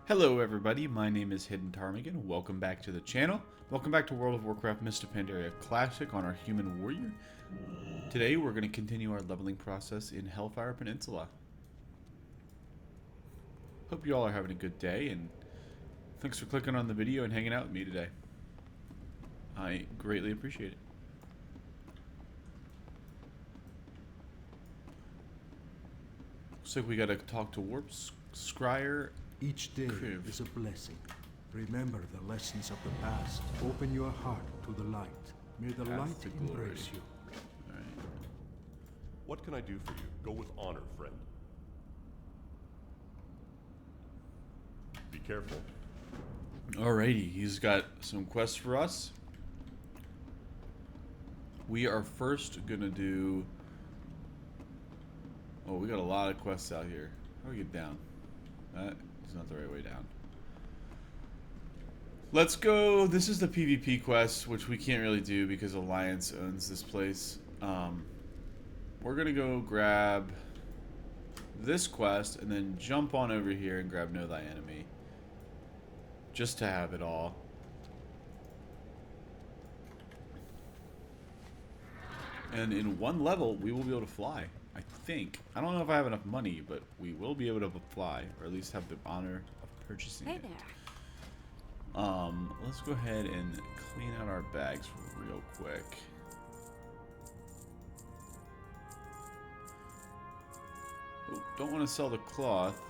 Hello everybody, my name is Hidden Ptarmigan. Welcome back to the channel. Welcome back to World of Warcraft Mr. Pandaria Classic on our Human Warrior. Today we're going to continue our leveling process in Hellfire Peninsula. Hope you all are having a good day, and thanks for clicking on the video and hanging out with me today. I greatly appreciate it. Looks like we got to talk to Warp Scryer. Each day is a blessing. Remember the lessons of the past. Open your heart to the light. May the light embrace you. Alright. What can I do for you? Go with honor, friend. Be careful. Alrighty, he's got some quests for us. We are first gonna do... Oh, we got a lot of quests out here. How do we get down? That is not the right way down. Let's go. This is the PvP quest, which we can't really do because Alliance owns this place. We're gonna go grab this quest and then jump on over here and grab Know Thy Enemy, just to have it all. And in one level, we will be able to fly. I think. I don't know if I have enough money, but we will be able to fly, or at least have the honor of purchasing it. Hey there. Let's go ahead and clean out our bags real quick. Oh, don't want to sell the cloth.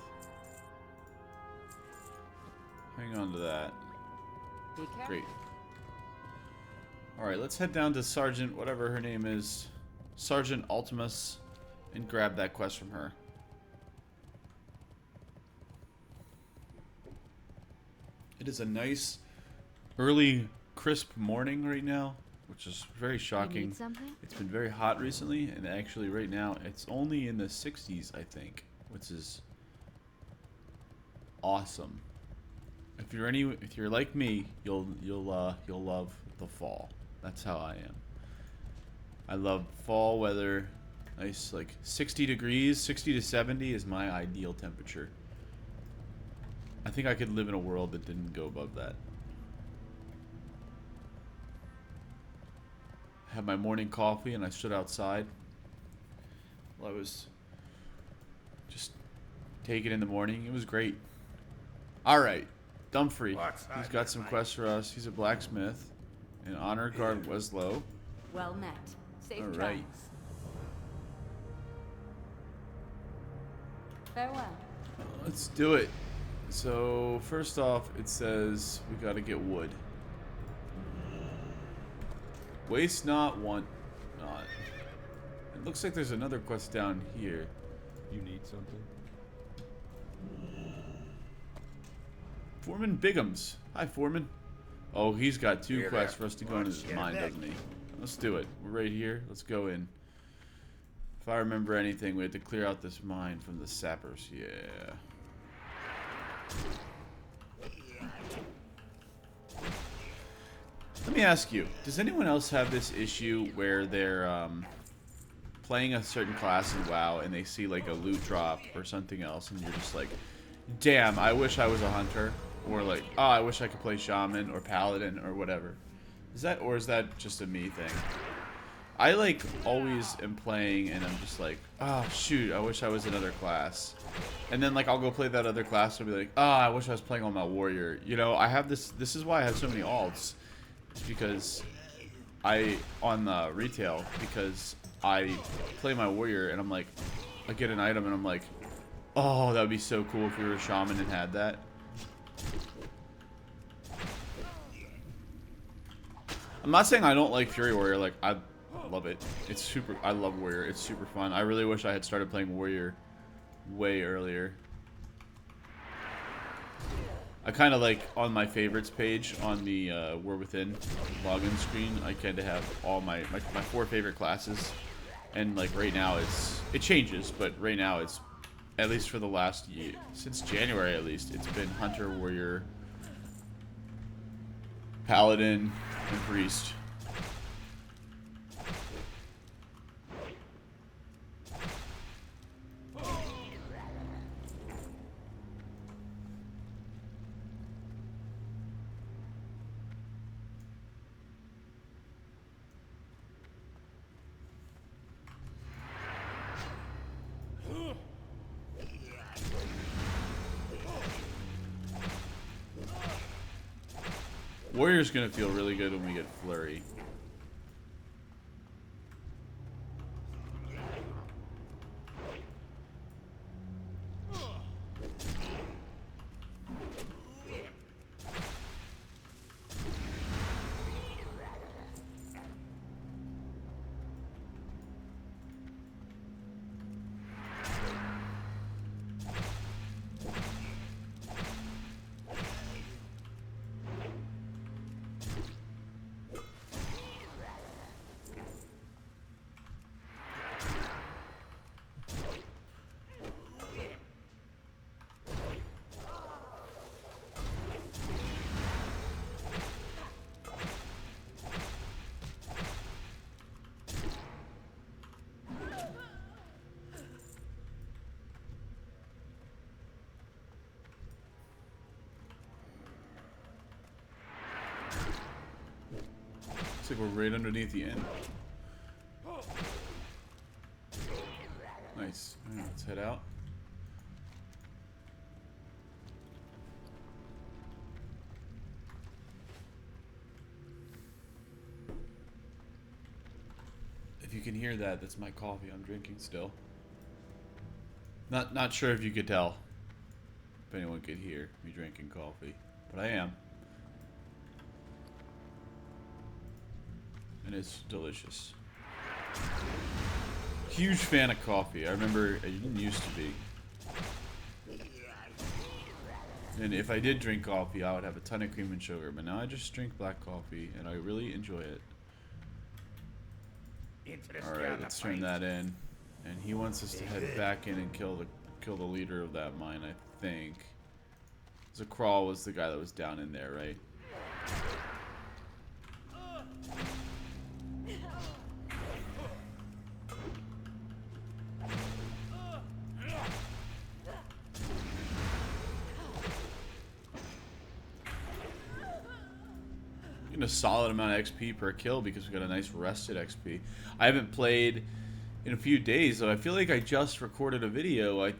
Hang on to that. Be careful. Great. Alright, let's head down to Sergeant, whatever her name is, Sergeant Ultimus, and grab that quest from her. It is a nice, early, crisp morning right now, which is very shocking. You need something? It's been very hot recently, and actually right now it's only in the 60s, I think, which is awesome. If you're like me, you'll love the fall. That's how I am. I love fall weather. Nice, like 60 degrees, 60 to 70 is my ideal temperature. I think I could live in a world that didn't go above that. I had my morning coffee and I stood outside while I was just taking in the morning. It was great. Alright, Dumfrey. He's got some quests for us. He's a blacksmith. And honor guard Weslow. Well met. Safe All right. travels. Farewell. Let's do it. So first off, it says we gotta get wood. Waste not, want not. It looks like there's another quest down here. You need something? Foreman Bigums. Hi, Foreman. Oh, he's got two quests for us to go into his mine, doesn't he? Let's do it. We're right here. Let's go in. If I remember anything, we have to clear out this mine from the sappers. Yeah. Let me ask you, does anyone else have this issue where they're playing a certain class in WoW and they see like a loot drop or something else and you're just like, damn, I wish I was a hunter? Or like, oh, I wish I could play shaman or paladin or whatever. Is that just a me thing? I like always am playing and I'm just like, oh shoot, I wish I was another class. And then like I'll go play that other class and I'll be like, oh, I wish I was playing on my warrior. You know, I have this is why I have so many alts. It's because on the retail, because I play my warrior and I'm like, I get an item and I'm like, oh, that would be so cool if we were a shaman and had that. I'm not saying I don't like Fury Warrior, like I love it. It's super, I love Warrior. It's super fun. I really wish I had started playing Warrior way earlier. I kind of like on my favorites page on the War Within login screen, I kind of have all my 4 favorite classes. And like right now it changes, but right now it's, at least for the last year, since January at least, it's been Hunter, Warrior, Paladin, and Priest. Warrior's gonna feel really good when we get Flurry. Looks like we're right underneath the end. Nice. Alright, let's head out. If you can hear that, that's my coffee I'm drinking still. Not sure if you could tell. If anyone could hear me drinking coffee. But I am. And it's delicious. Huge fan of coffee. I remember I didn't used to be. And if I did drink coffee, I would have a ton of cream and sugar. But now I just drink black coffee, and I really enjoy it. Alright, let's turn that in. And he wants us to head back in and kill the leader of that mine, I think. Zakral was the guy that was down in there, right? A solid amount of XP per kill because we got a nice rested XP. I haven't played in a few days, though. I feel like I just recorded a video. I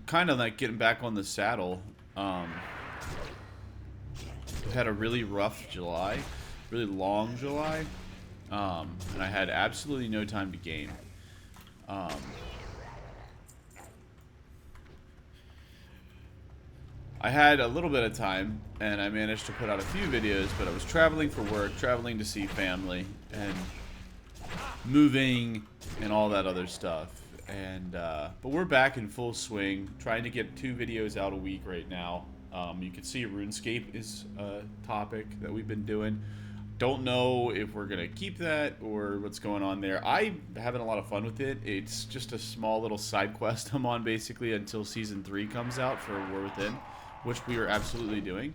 kind of like getting back on the saddle. I've had a really rough July, really long July, and I had absolutely no time to game. I had a little bit of time, and I managed to put out a few videos, but I was traveling for work, traveling to see family, and moving, and all that other stuff. And but we're back in full swing, trying to get 2 videos out a week right now. You can see RuneScape is a topic that we've been doing. Don't know if we're gonna keep that or what's going on there. I'm having a lot of fun with it. It's just a small little side quest I'm on basically until Season 3 comes out for War Within, which we are absolutely doing.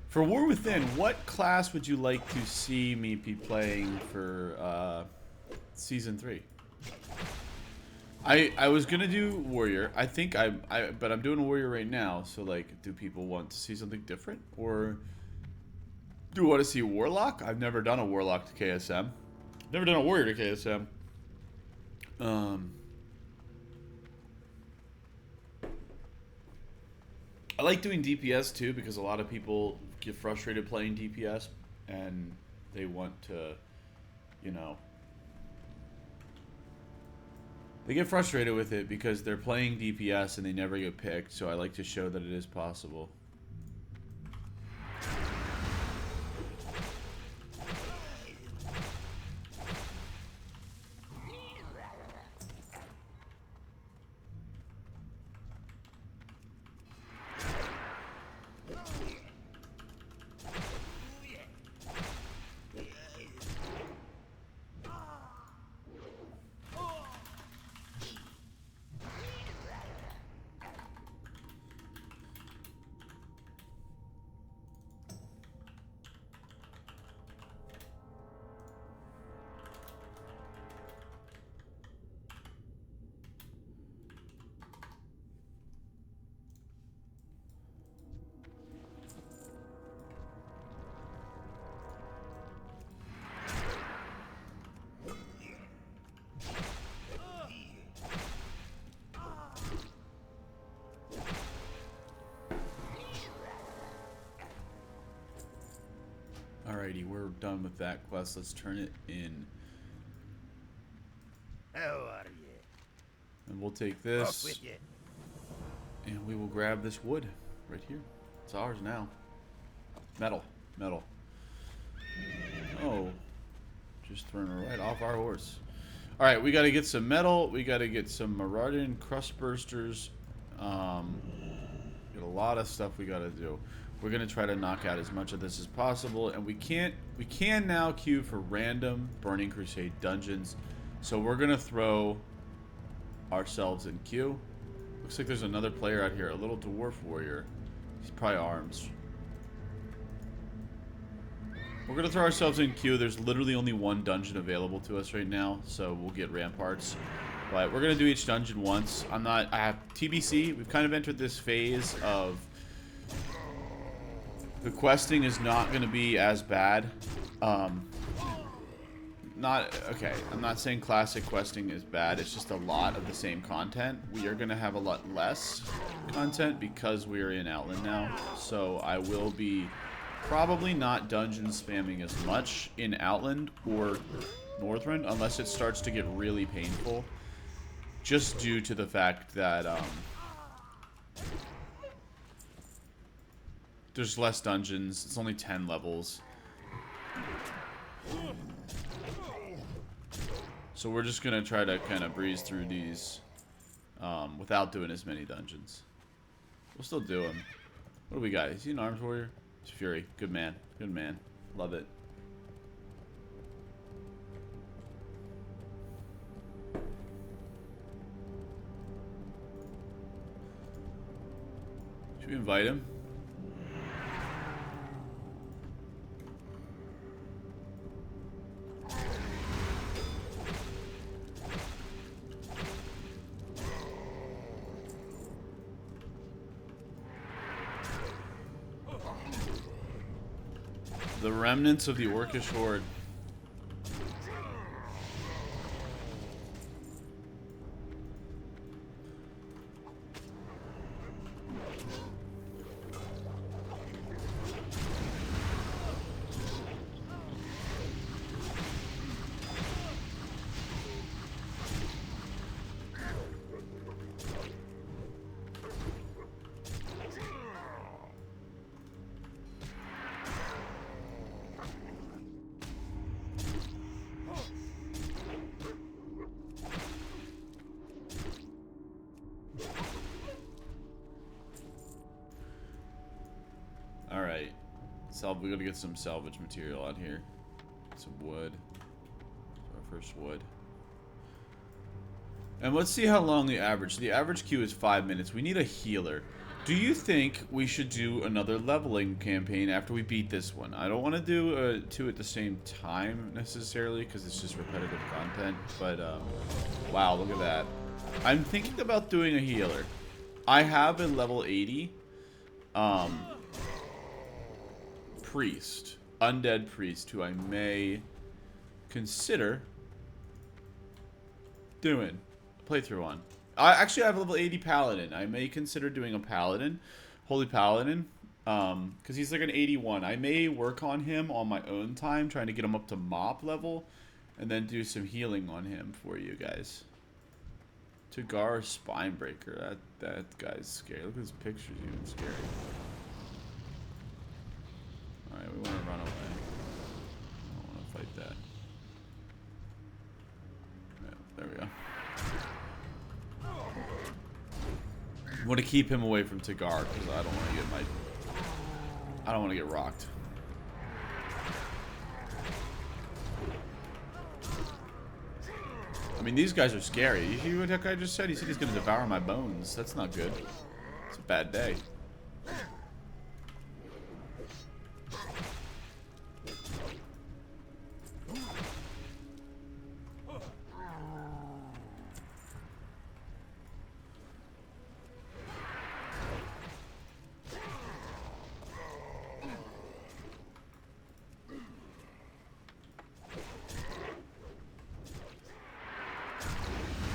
For War Within, what class would you like to see me be playing for Season 3? I was gonna do Warrior. I think but I'm doing a Warrior right now. So like, do people want to see something different, or do you want to see Warlock? I've never done a Warlock to KSM. Never done a Warrior to KSM. I like doing DPS too because a lot of people get frustrated playing DPS and they want to, you know. They get frustrated with it because they're playing DPS and they never get picked, so I like to show that it is possible. Alrighty, we're done with that quest. Let's turn it in. How are you? And we'll take Off this. with you. And we will grab this wood right here. It's ours now. Metal. Metal. Oh. Just thrown right off our horse. Alright, we gotta get some metal. We gotta get some Marauding crust bursters. Got a lot of stuff we gotta do. We're gonna try to knock out as much of this as possible. And we can now queue for random Burning Crusade dungeons. So we're gonna throw ourselves in queue. Looks like there's another player out here, a little dwarf warrior. He's probably arms. We're gonna throw ourselves in queue. There's literally only one dungeon available to us right now, so we'll get ramparts. But we're gonna do each dungeon once. I have TBC. We've kind of entered this phase of the questing is not gonna be as bad. Okay, I'm not saying classic questing is bad. It's just a lot of the same content. We are going to have a lot less content because we are in Outland now. So I will be probably not dungeon spamming as much in Outland or Northrend unless it starts to get really painful. Just due to the fact that there's less dungeons. It's only 10 levels. So we're just gonna try to kind of breeze through these without doing as many dungeons. We'll still do them. What do we got? Is he an arms warrior? It's Fury. Good man. Good man. Love it. Should we invite him? The remnants of the Orcish horde. Alright. We gotta get some salvage material out here. Some wood. Our first wood. And let's see how long the average queue is 5 minutes. We need a healer. Do you think we should do another leveling campaign after we beat this one? I don't want to do two at the same time necessarily because it's just repetitive content. But wow, look at that. I'm thinking about doing a healer. I have a level 80 priest, undead priest, who I may consider doing a playthrough on. I actually have a level 80 paladin. I may consider doing a paladin, holy paladin, because he's like an 81. I may work on him on my own time, trying to get him up to MoP level, and then do some healing on him for you guys. Tagar Spinebreaker. That guy's scary. Look at his pictures, even scary. Alright, we want to run away. I don't want to fight that. Yeah, there we go. I want to keep him away from Tagar because I don't want to get rocked. I mean, these guys are scary. You hear what that guy just said? He said he's going to devour my bones. That's not good. It's a bad day.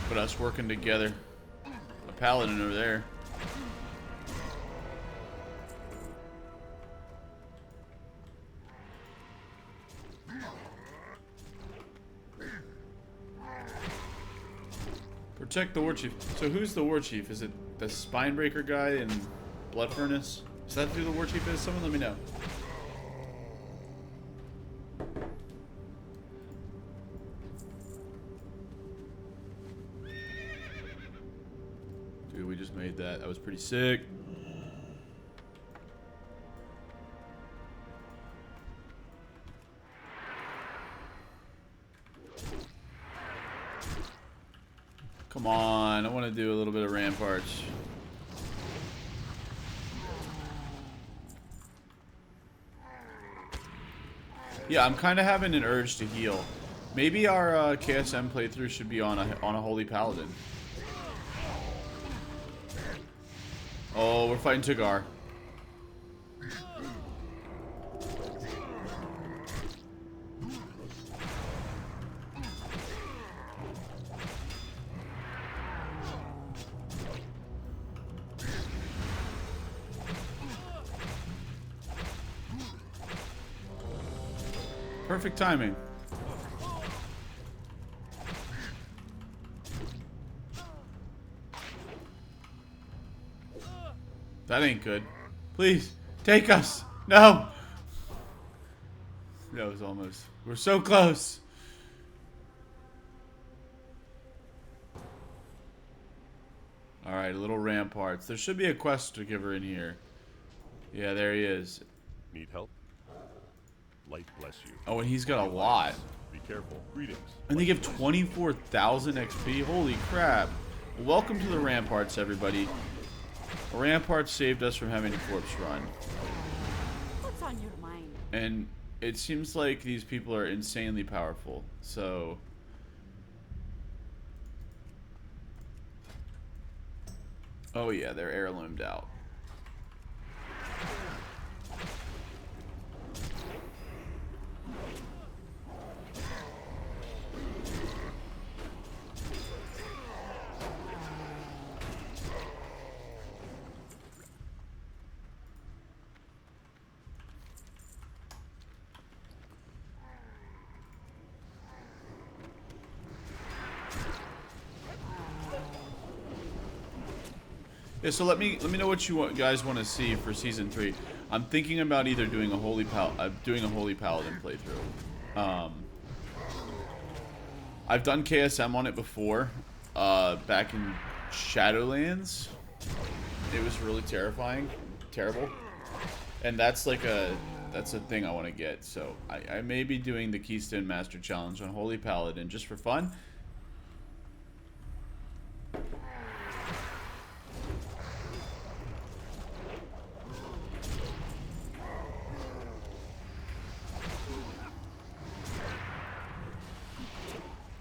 But us working together. A paladin over there. Check the war chief. So who's the war chief? Is it the Spinebreaker guy in Blood Furnace? Is that who the war chief is? Someone let me know. Dude, we just made that. That was pretty sick. Come on, I want to do a little bit of ramparts. Yeah, I'm kind of having an urge to heal. Maybe our KSM playthrough should be on a Holy Paladin. Oh, we're fighting Tagar. Perfect timing. That ain't good. Please, take us. No. That was almost. We're so close. Alright, little ramparts. There should be a quest giver in here. Yeah, there he is. Need help? Light bless you. Oh, and he's got a lot. Be careful. Greetings. And they give 24,000 XP. Holy crap. Welcome to the ramparts, everybody. Ramparts saved us from having a corpse run. What's on your mind? And it seems like these people are insanely powerful. So... oh yeah, they're heirloomed out. Yeah, so let me know what you guys want to see for season 3. I'm thinking about either doing a Holy Paladin playthrough. I've done KSM on it before, back in Shadowlands. It was really terrible, and that's like that's a thing I want to get. So I may be doing the Keystone Master Challenge on Holy Paladin just for fun.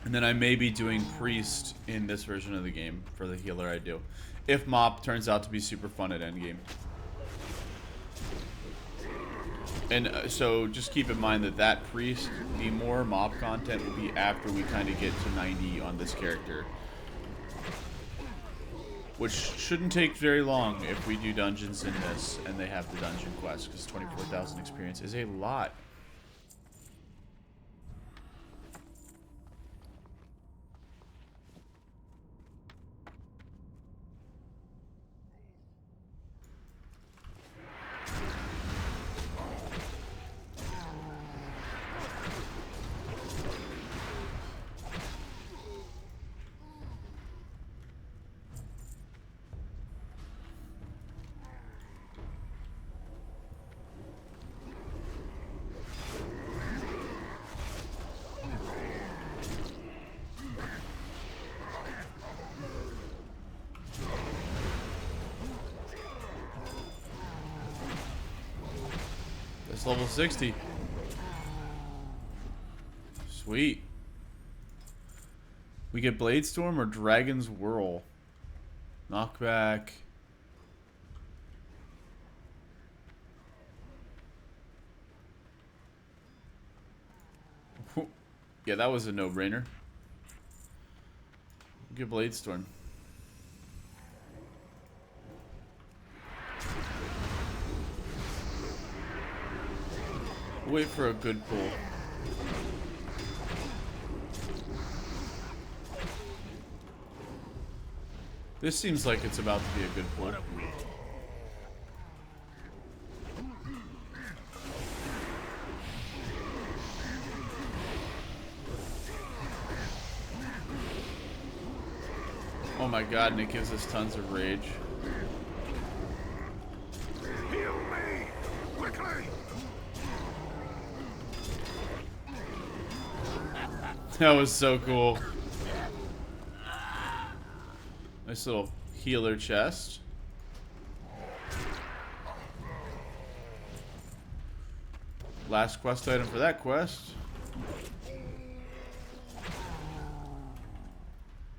And then I may be doing Priest in this version of the game for the healer I do. If MoP turns out to be super fun at endgame. And so just keep in mind that Priest, the more MoP content will be after we kind of get to 90 on this character. Which shouldn't take very long if we do dungeons in this and they have the dungeon quest, because 24,000 experience is a lot. That's level 60. Sweet. We get Bladestorm or Dragon's Whirl. Knockback. Yeah, that was a no-brainer. Get Bladestorm. Wait for a good pull. This seems like it's about to be a good pull. Oh my god, and it gives us tons of rage. Heal me! Quickly! That was so cool. Nice little healer chest. Last quest item for that quest.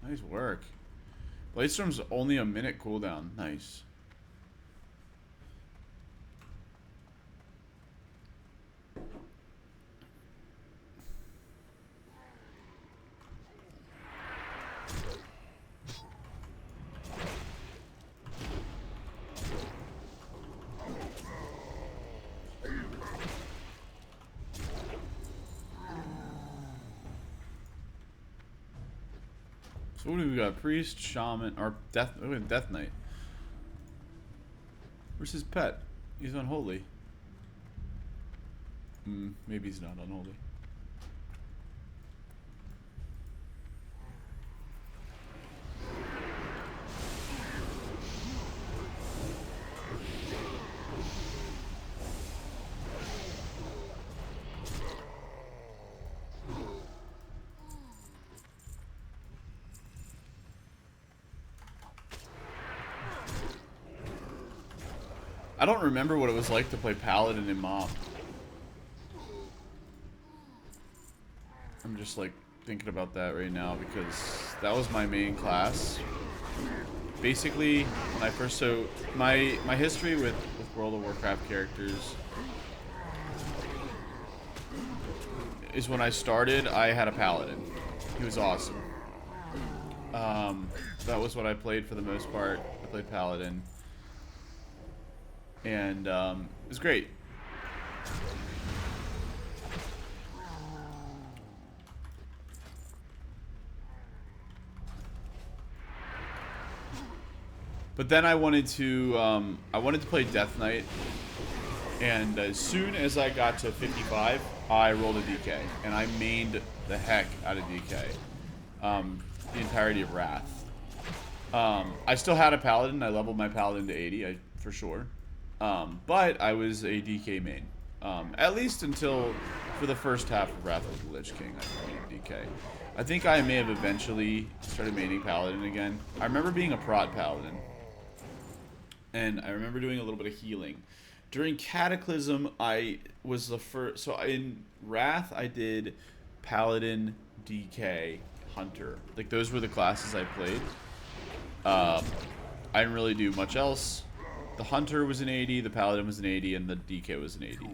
Nice work. Bladestorm's only a minute cooldown. Nice. So what do we got? Priest, shaman, or death? Oh, Death Knight. Where's his pet? He's unholy. Maybe he's not unholy. I don't remember what it was like to play Paladin in MoP. I'm just like thinking about that right now because that was my main class. Basically, when I first my history with World of Warcraft characters is when I started, I had a Paladin. He was awesome. That was what I played for the most part. I played Paladin. And it was great. But then I wanted to play Death Knight, and as soon as I got to 55, I rolled a DK, and I mained the heck out of DK. The entirety of Wrath. I still had a Paladin. I leveled my Paladin to 80, for sure. But I was a DK main. At least until for the first half of Wrath of the Lich King, I mained DK. I think I may have eventually started maining Paladin again. I remember being a prod Paladin. And I remember doing a little bit of healing. During Cataclysm, I was the first... So in Wrath, I did Paladin, DK, Hunter. Like, those were the classes I played. I didn't really do much else. The Hunter was an 80, the Paladin was an 80, and the DK was an 80.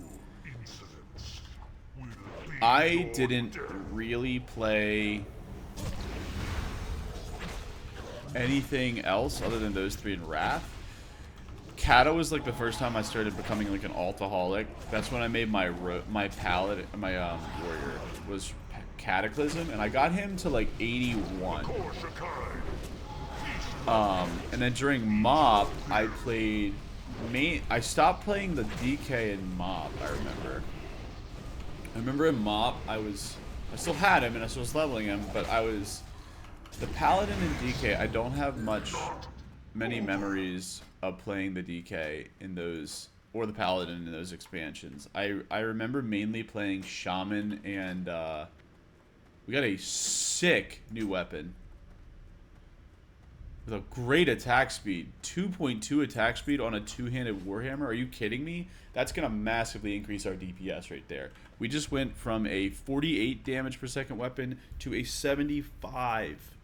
I didn't really play anything else other than those three in Wrath. Kata was like the first time I started becoming like an Altoholic. That's when I made my Paladin, my warrior was Cataclysm, and I got him to like 81. And then during MoP, I stopped playing the DK in MoP, I remember in MoP, I still had him and I still was leveling him, but the Paladin and DK, I don't have many memories of playing the DK in those, or the Paladin in those expansions. I remember mainly playing Shaman, and we got a sick new weapon. With a great attack speed. 2.2 attack speed on a two-handed Warhammer. Are you kidding me? That's going to massively increase our DPS right there. We just went from a 48 damage per second weapon to a 75.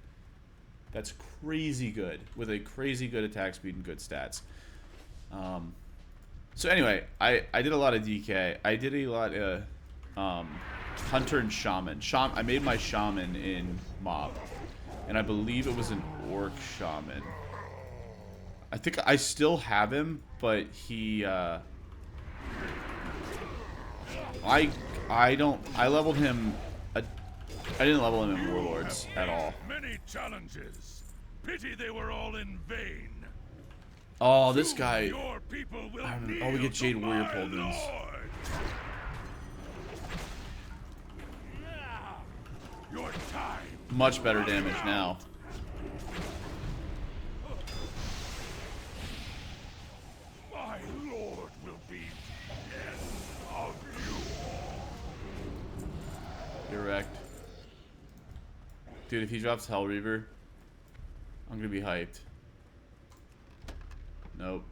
That's crazy good. With a crazy good attack speed and good stats. So anyway, I did a lot of DK. I did a lot of Hunter and Shaman. I made my Shaman in MoP. And I believe it was an Orc Shaman. I think I still have him, but he I leveled him I didn't level him in Warlords at all. Many challenges, Pity they were all in vain. Oh, this Soon guy. Your people will Oh, we get Jade kneel to Warrior my Pauldrons. lord. Now, your time. Much better damage now. My lord will be end of you. Get wrecked. Dude, if he drops Hell Reaver, I'm gonna be hyped. Nope.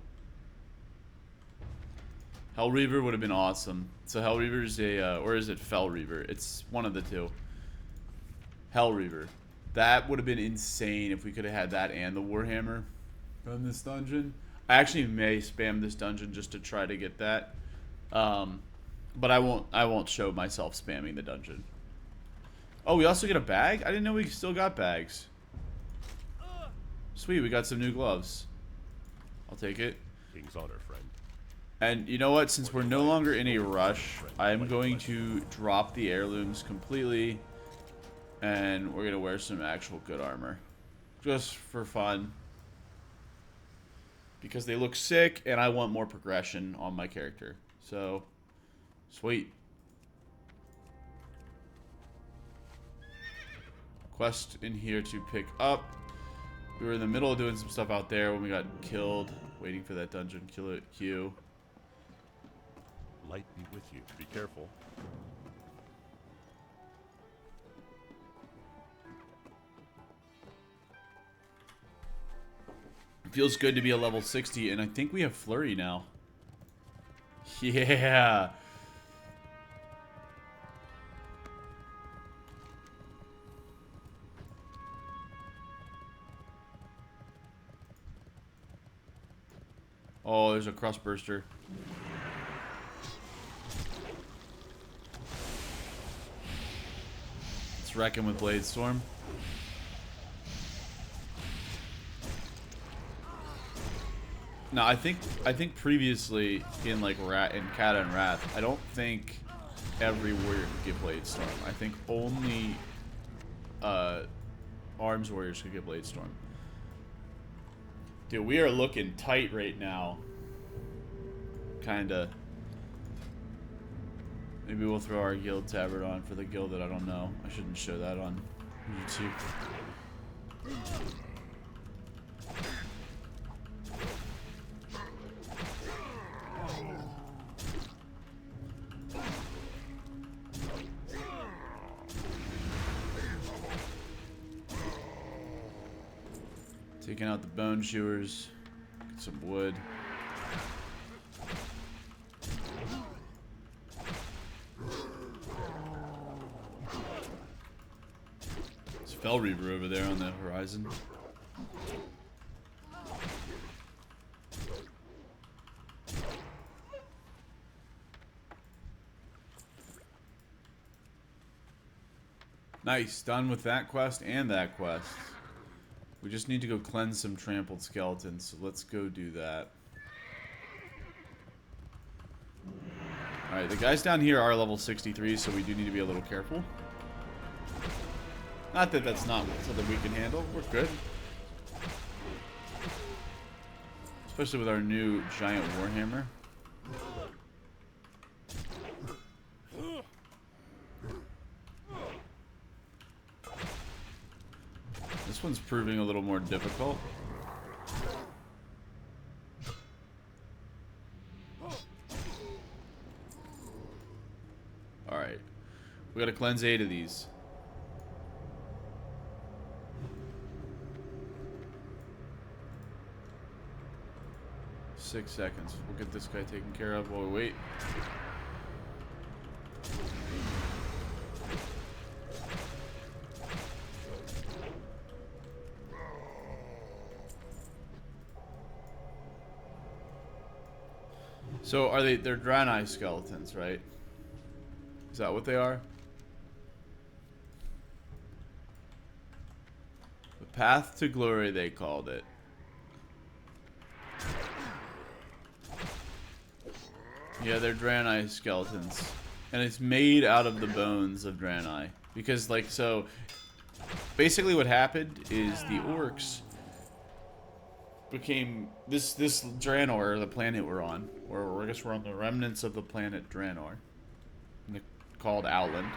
Hell Reaver would have been awesome. So Hell Reaver's a, or is it Fell Reaver? It's one of the two. Hell Reaver. That would have been insane if we could have had that and the Warhammer from this dungeon. I actually may spam this dungeon just to try to get that. But I won't show myself spamming the dungeon. Oh, we also get a bag? I didn't know we still got bags. Sweet, we got some new gloves. I'll take it. King's honor, friend. And you know what? Since we're no longer in a rush, I'm going to drop the heirlooms completely. And we're going to wear some actual good armor. Just for fun. Because they look sick, and I want more progression on my character. So, sweet. Quest in here to pick up. We were in the middle of doing some stuff out there when we got killed. Waiting for that dungeon killer queue. Light be with you. Be careful. Feels good to be a level 60, and I think we have Flurry now. Yeah. Oh, there's a crust burster. Let's wreck him with Blade Storm. No, I think previously in like Kata and Wrath, I don't think every warrior could get Blade Storm. I think only Arms warriors could get Blade Storm. Dude, we are looking tight right now. Kinda. Maybe we'll throw our guild tabard on for the guild that I don't know. I shouldn't show that on YouTube. Taking out the bone chewers. Get some wood. There's Fell Reaver over there on the horizon. Nice, done with that quest and that quest. We just need to go cleanse some trampled skeletons, so let's go do that. Alright, the guys down here are level 63, so we do need to be a little careful. Not that that's not something we can handle. We're good. Especially with our new giant warhammer. This one's proving a little more difficult. Alright. We gotta cleanse 8 of these. Six seconds. We'll get this guy taken care of while we wait. So are they're Draenei skeletons, right? Is that what they are? The Path to Glory, they called it. Yeah, they're Draenei skeletons. And it's made out of the bones of Draenei. Because, like, so... Basically what happened is the orcs became this Draenor, the planet we're on, or I guess we're on the remnants of the planet Draenor, called Outland.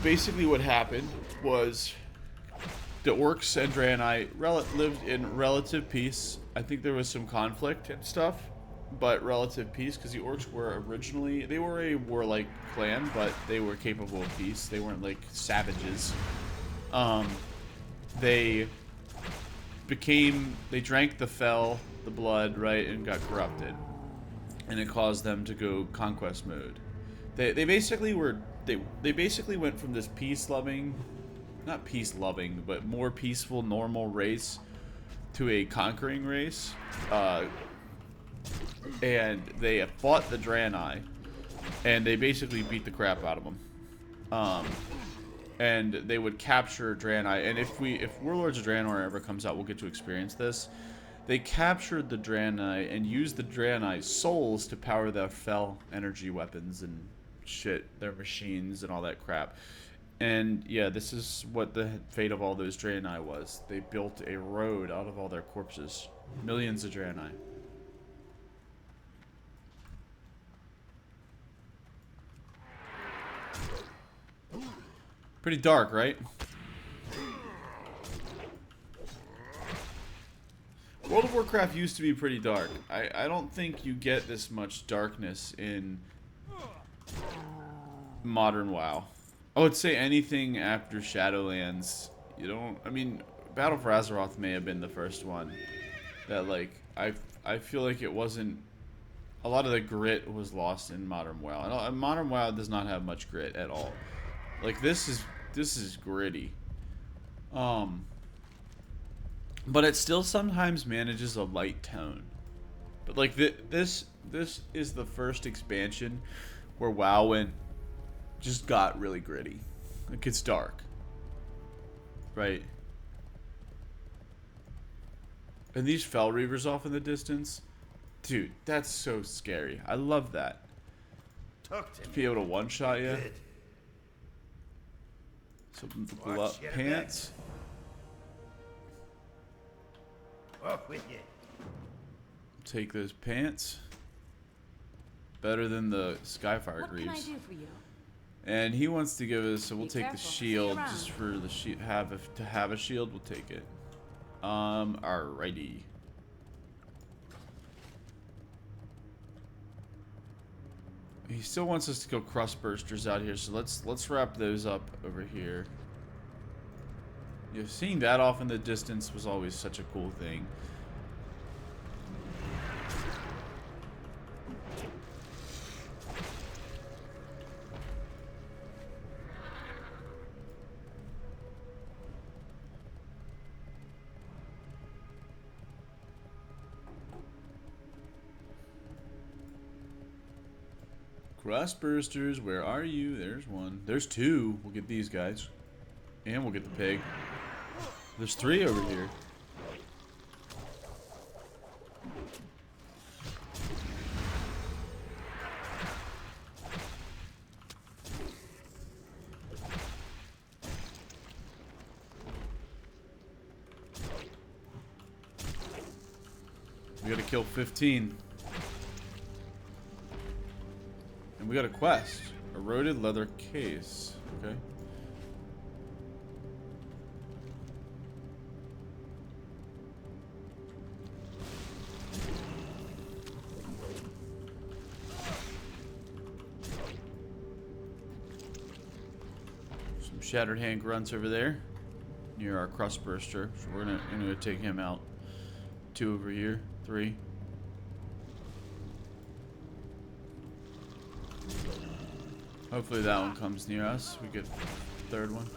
Basically, what happened was the orcs and Draenei lived in relative peace. I think there was some conflict and stuff, but relative peace, because the orcs were originally, they were a warlike clan, but they were capable of peace. They weren't like savages. They drank the fel, the blood, right, and got corrupted, and it caused them to go conquest mode. They basically went from this peace-loving, not peace-loving, but more peaceful, normal race to a conquering race, and they fought the Draenei, and they basically beat the crap out of them. And they would capture Draenei, and if Warlords of Draenor ever comes out, we'll get to experience this. They captured the Draenei and used the Draenei's souls to power their fel energy weapons and shit, their machines and all that crap. And yeah, this is what the fate of all those Draenei was. They built a road out of all their corpses. Millions of Draenei. Pretty dark, right? World of Warcraft used to be pretty dark. I don't think you get this much darkness in modern WoW. I would say anything after Shadowlands. You don't... I mean, Battle for Azeroth may have been the first one that, like, I feel like it wasn't... A lot of the grit was lost in modern WoW. Modern WoW does not have much grit at all. Like, this is gritty. But it still sometimes manages a light tone. But like this is the first expansion where WoW just got really gritty. Like, it's dark. Right? And these Fel Reavers off in the distance, dude, that's so scary. I love that. To be able to one-shot you. Some pants. Take those pants. Better than the Skyfire Greaves. What can I do for you? And he wants to give us, so we'll Be take the careful. shield See you just for the to have a shield. We'll take it. Alrighty. He still wants us to go crust bursters out here, so let's wrap those up over here. You know, seeing that off in the distance was always such a cool thing. Crust bursters, where are you? There's one. There's two. We'll get these guys. And we'll get the pig. There's three over here. We gotta kill 15. And we got a quest. Eroded leather case. Okay. Some shattered hand grunts over there. Near our crust burster. So we're gonna take him out. 2 over here. 3. Hopefully that one comes near us. We get the 3rd one.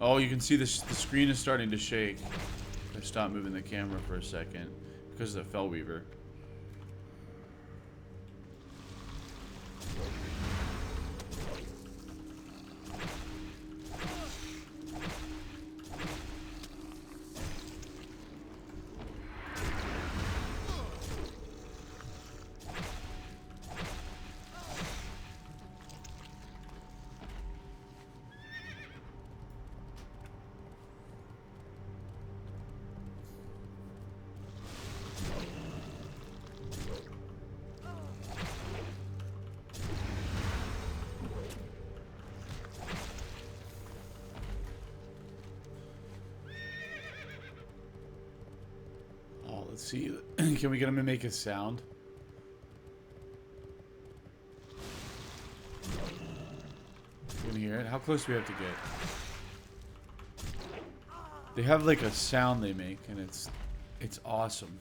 Oh, you can see the screen is starting to shake. I stopped moving the camera for a second because of the Fel Weaver. Let's see. Can we get him to make a sound? You can hear it? How close do we have to get? They have like a sound they make, and it's awesome.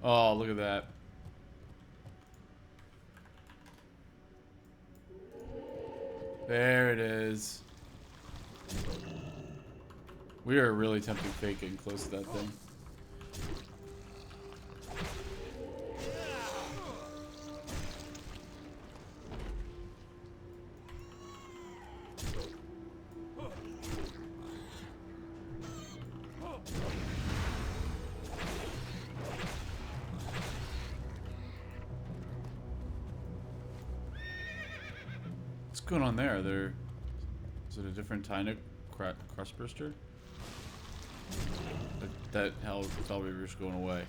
Oh, look at that. There it is. We are really tempting fate getting close to that thing. What's going on there? Is it a different kind of crust burster? That hell Reaver's going away.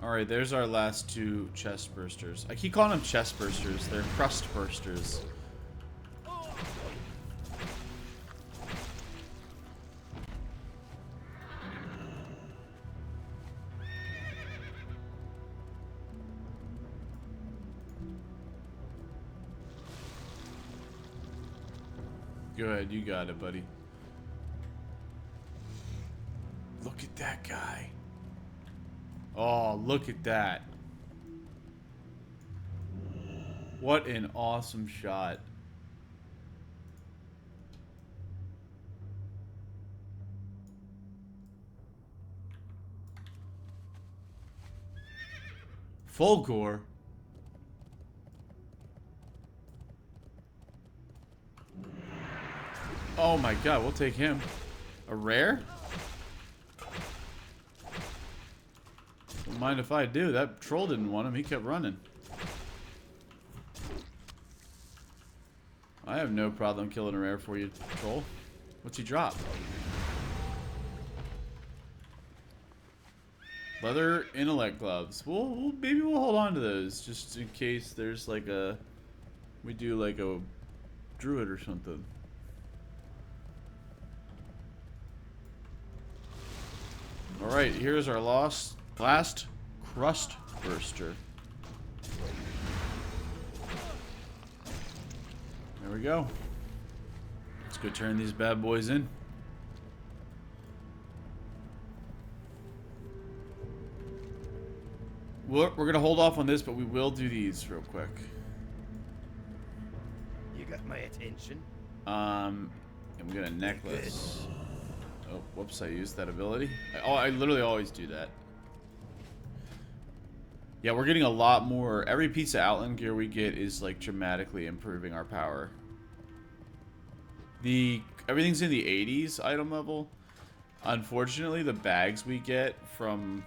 Alright, there's our last two chest bursters. I keep calling them chest bursters. They're crust bursters. Go ahead, you got it, buddy. Look at that guy. Oh, look at that. What an awesome shot. Full gore. Oh my god, we'll take him. A rare? Don't mind if I do. That troll didn't want him. He kept running. I have no problem killing a rare for you, troll. What's he drop? Leather intellect gloves. Maybe we'll hold on to those just in case there's like a... We do like a druid or something. Alright, here's our last crust burster. There we go. Let's go turn these bad boys in. We're gonna hold off on this, but we will do these real quick. You got my attention. And we got a necklace. Oh, whoops, I used that ability. I literally always do that. Yeah, we're getting a lot more. Every piece of Outland gear we get is like dramatically improving our power. Everything's in the 80s item level. Unfortunately, the bags we get from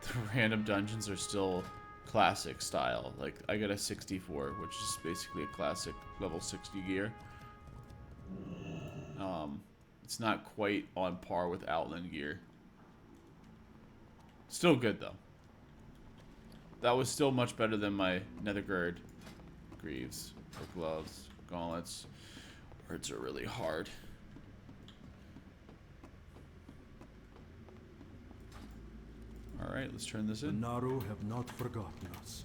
the random dungeons are still classic style. Like, I got a 64, which is basically a classic level 60 gear. It's not quite on par with Outland gear. Still good, though. That was still much better than my Netherguard greaves or gloves, gauntlets. Words are really hard. Alright, let's turn this The in. Naru have not forgotten us.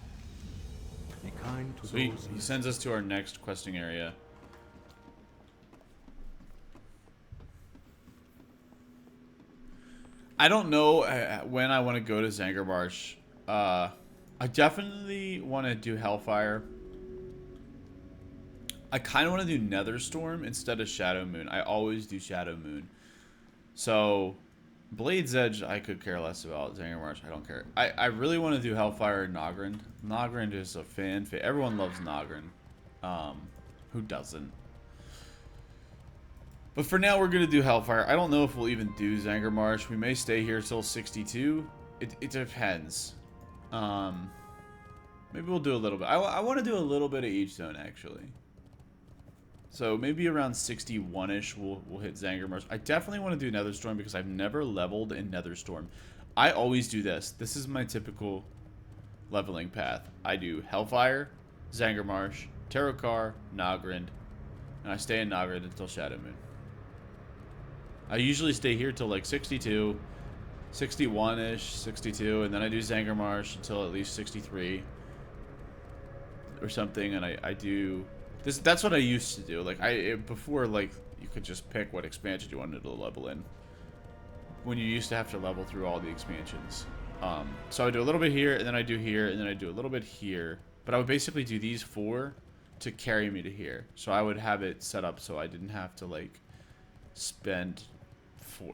Be kind to Sweet. those He sends us to our next questing area. I don't know when I want to go to Zangarmarsh. I definitely want to do Hellfire. I kind of want to do Netherstorm instead of Shadow Moon. I always do Shadow Moon. So, Blade's Edge, I could care less about. Zangarmarsh, I don't care. I really want to do Hellfire and Nogrin. Nogrin is a fan favorite. Everyone loves Nogrin. Who doesn't? But for now, we're going to do Hellfire. I don't know if we'll even do Zangarmarsh. We may stay here till 62. It depends. Maybe we'll do a little bit. I want to do a little bit of each zone, actually. So maybe around 61-ish, we'll hit Zangarmarsh. I definitely want to do Netherstorm because I've never leveled in Netherstorm. I always do this. This is my typical leveling path. I do Hellfire, Zangarmarsh, Terokar, Nagrind, and I stay in Nagrind until Shadow Moon. I usually stay here till like 62, 61-ish, 62, and then I do Zangarmarsh until at least 63 or something, and I do this. That's what I used to do. Like before, like you could just pick what expansion you wanted to level in. When you used to have to level through all the expansions. So I do a little bit here, and then I do here, and then I do a little bit here. But I would basically do these 4 to carry me to here. So I would have it set up so I didn't have to like spend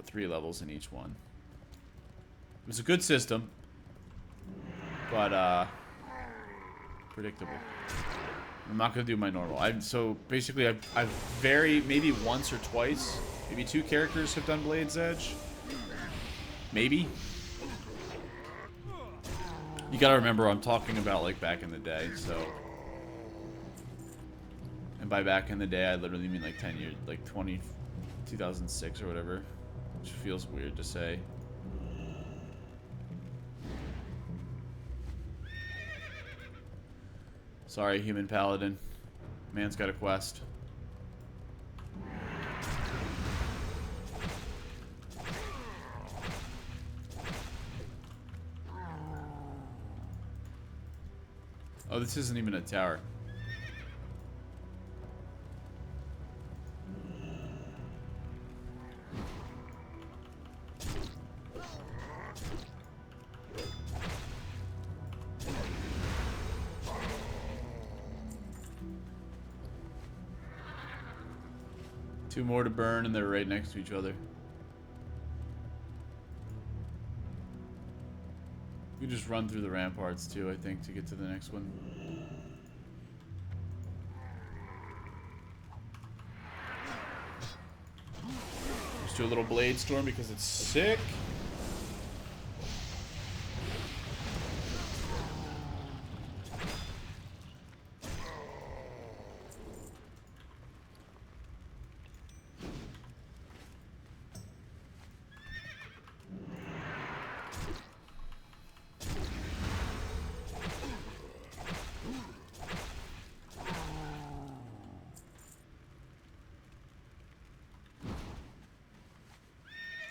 3 levels in each one. It was a good system, but predictable. I'm not gonna do my normal. So basically I've very maybe once or twice, maybe 2 characters have done Blade's Edge. Maybe. You gotta remember I'm talking about like back in the day, so. And by back in the day I literally mean like 10 years, like 2006 or whatever. Which feels weird to say. Sorry, human paladin. Man's got a quest. Oh, this isn't even a tower. Two more to burn, and they're right next to each other. We just run through the ramparts too, I think, to get to the next one. Let's do a little blade storm because it's sick.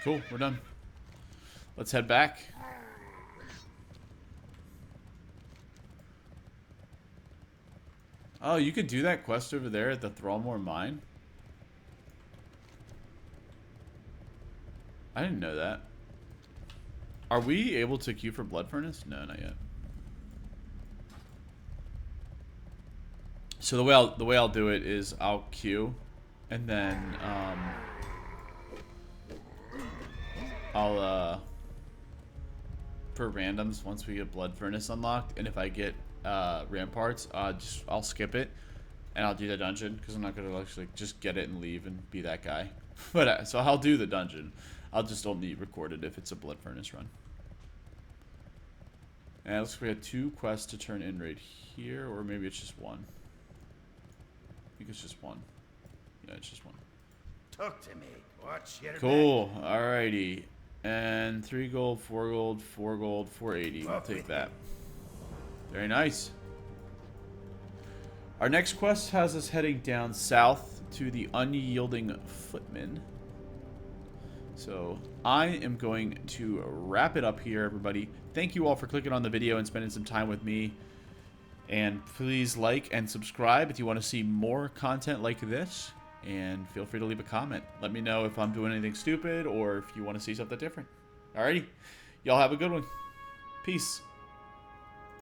Cool, we're done. Let's head back. Oh, you could do that quest over there at the Thrallmore Mine? I didn't know that. Are we able to queue for Blood Furnace? No, not yet. So the way I'll do it is I'll queue, and then I'll for randoms once we get Blood Furnace unlocked, and if I get Ramparts, I'll skip it and I'll do the dungeon because I'm not gonna actually just get it and leave and be that guy. But so I'll do the dungeon. I'll just only record it if it's a Blood Furnace run. And looks like we had 2 quests to turn in right here, or maybe it's just 1. I think it's just 1. Yeah, it's just 1. Talk to me. Watch your Cool. Alrighty. And 3 gold, 4 gold, 4 gold, 480. We'll take that. Very nice. Our next quest has us heading down south to the Unyielding Footman. So I am going to wrap it up here, everybody. Thank you all for clicking on the video and spending some time with me. And please like and subscribe if you want to see more content like this. And feel free to leave a comment. Let me know if I'm doing anything stupid or if you want to see something different. Alrighty. Y'all have a good one. Peace.